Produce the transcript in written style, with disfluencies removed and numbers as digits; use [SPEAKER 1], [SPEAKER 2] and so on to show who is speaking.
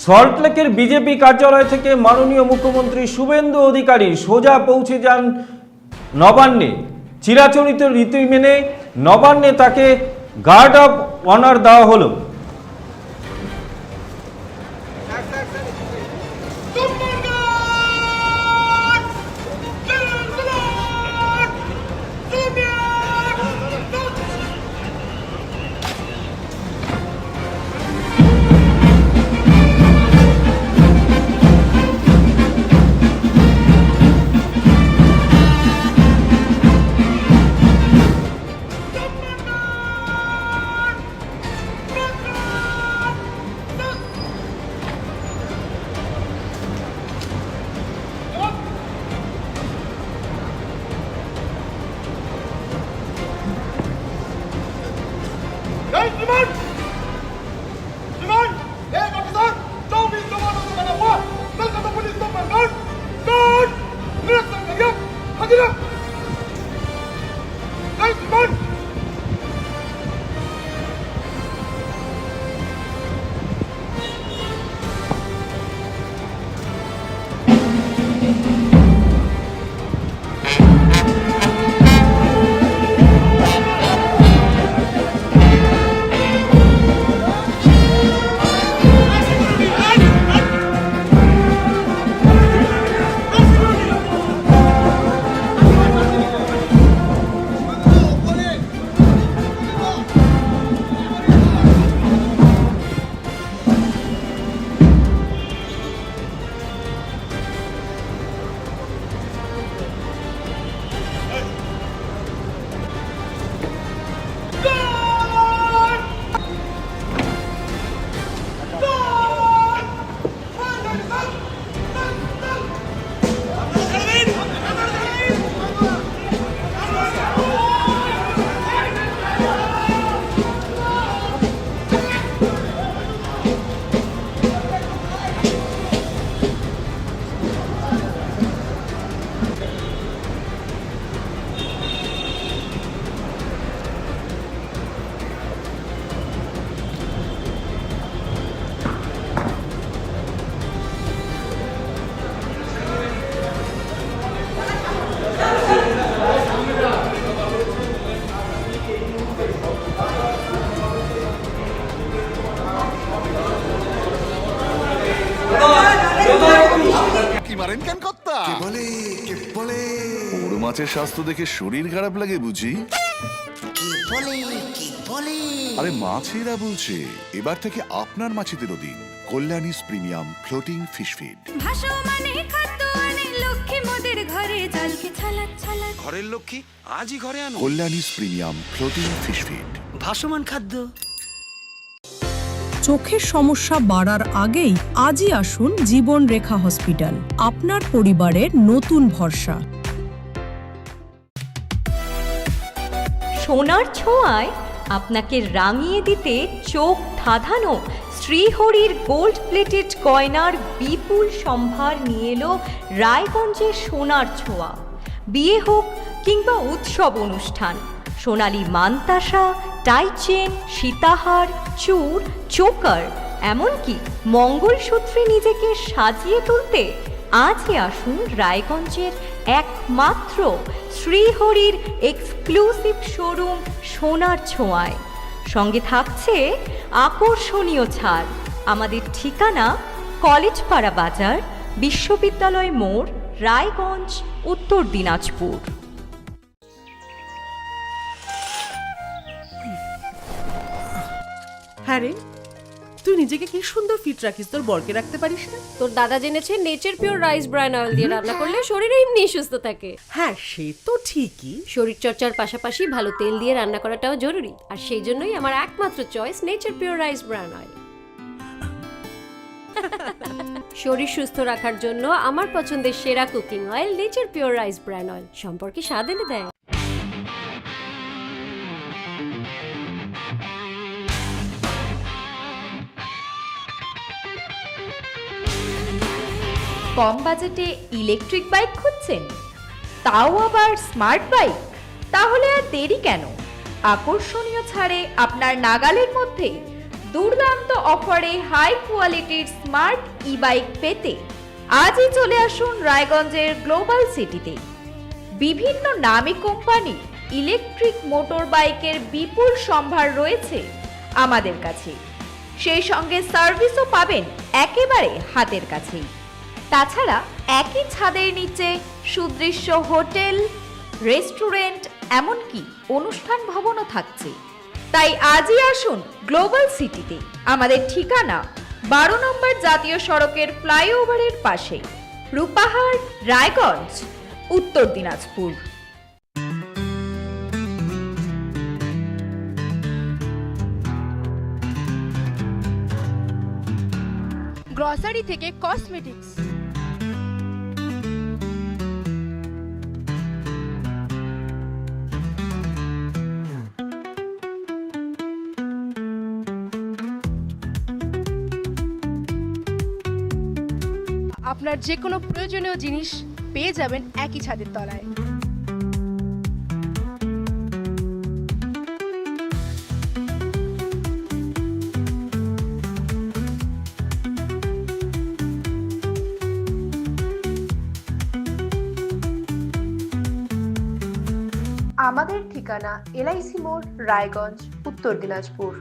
[SPEAKER 1] সল্টলেকের বিজেপি কার্যালয় থেকে মাননীয় মুখ্যমন্ত্রী শুভেন্দু অধিকারী সোজা পৌঁছে যান নবান্নে। চিরাচরিত রীতি মেনে নবান্নে তাকে গার্ড অফ অনার দেওয়া হলো।
[SPEAKER 2] মাছের স্বাস্থ্য দেখে শরীর খারাপ লাগে বুঝি? আরে মাছেরা বলছে এবার থেকে আপনার মাছেদেরও দিন কল্যাণীস প্রিমিয়াম ফ্লোটিং ফিশ ফিড।
[SPEAKER 3] ঘরের লক্ষ্মী আজই ঘরে আনো
[SPEAKER 2] কল্যাণীস প্রিমিয়াম ফ্লোটিং ফিশ ফিড।
[SPEAKER 3] ভাসমান খাদ্য।
[SPEAKER 4] চোখের সমস্যা বাড়ার আগেই আজই আসুন জীবন রেখা হসপিটাল, আপনার পরিবারের নতুন ভরসা।
[SPEAKER 5] সোনার ছোঁয়ায় আপনাকে রাঙিয়ে দিতে চোখ ধাঁধানো শ্রীহরির গোল্ড প্লেটেড গয়নার বিপুল সম্ভার নিয়ে এলো রায়গঞ্জের সোনার ছোঁয়া। বিয়ে হোক কিংবা উৎসব অনুষ্ঠান, সোনালী মানতাসা, টাইচেন, সীতাহার, চূড়, চোকার, এমনকি মঙ্গলসূত্রে নিজেকে সাজিয়ে তুলতে আজই আসুন রায়গঞ্জের একমাত্র শ্রীহরির এক্সক্লুসিভ শোরুম সোনার ছোঁয়ায়। সঙ্গে থাকছে আকর্ষণীয় ছাড়। আমাদের ঠিকানা কলেজপাড়া বাজার, বিশ্ববিদ্যালয় মোড়, রায়গঞ্জ, উত্তর দিনাজপুর।
[SPEAKER 6] হ্যাঁ রে, তুই নিজেকে কি সুন্দর ফিট রাখিস, তোর বরকে রাখতে পারিস না?
[SPEAKER 7] তোর দাদা জেনেছে nature pure rice bran oil দিয়ে রান্না করলে শরীর এমনি সুস্থ থাকে।
[SPEAKER 6] হ্যাঁ সে তো ঠিকই,
[SPEAKER 7] শরীর চর্চার পাশাপাশি ভালো তেল দিয়ে রান্না করাটাও জরুরি, আর সেই জন্যই আমার একমাত্র choice nature pure rice bran oil. শরীর সুস্থ রাখার জন্য আমার পছন্দের সেরা cooking oil nature pure rice bran oil, সম্পর্কে স্বাদ এনে দেয়।
[SPEAKER 5] কম বাজেটে ইলেকট্রিক বাইক খুঁজছেন, তাও আবার স্মার্ট বাইক? তাহলে আর দেরি কেন? আকর্ষণীয় ছাড়ে আপনার নাগালের মধ্যে দুর্দান্ত অফারে হাই কোয়ালিটির স্মার্ট ই বাইক পেতে আজই চলে আসুন রায়গঞ্জের গ্লোবাল সিটিতে। বিভিন্ন নামী কোম্পানি ইলেকট্রিক মোটর বাইকের বিপুল সম্ভার রয়েছে আমাদের কাছে, সেই সঙ্গে সার্ভিসও পাবেন একেবারে হাতের কাছেই। তাছাড়া একই ছাদের নিচে সুদৃশ্য হোটেল, রেস্টুরেন্ট, এমনকি অনুষ্ঠান ভবনও থাকছে। তাই আজই আসুন গ্লোবাল সিটিতে। আমাদের ঠিকানা 12 নম্বর জাতীয় সড়কের ফ্লাইওভারের পাশে, রূপাহার, রায়গঞ্জ, উত্তর দিনাজপুর।
[SPEAKER 8] গ্রসারি থেকে কসমেটিক্স, আপনার যে কোনো প্রয়োজনীয় জিনিস পেয়ে যাবেন একই ছাদের তলায়।
[SPEAKER 9] আমাদের ঠিকানা এলআইসি মোড়, রায়গঞ্জ, উত্তর দিনাজপুর।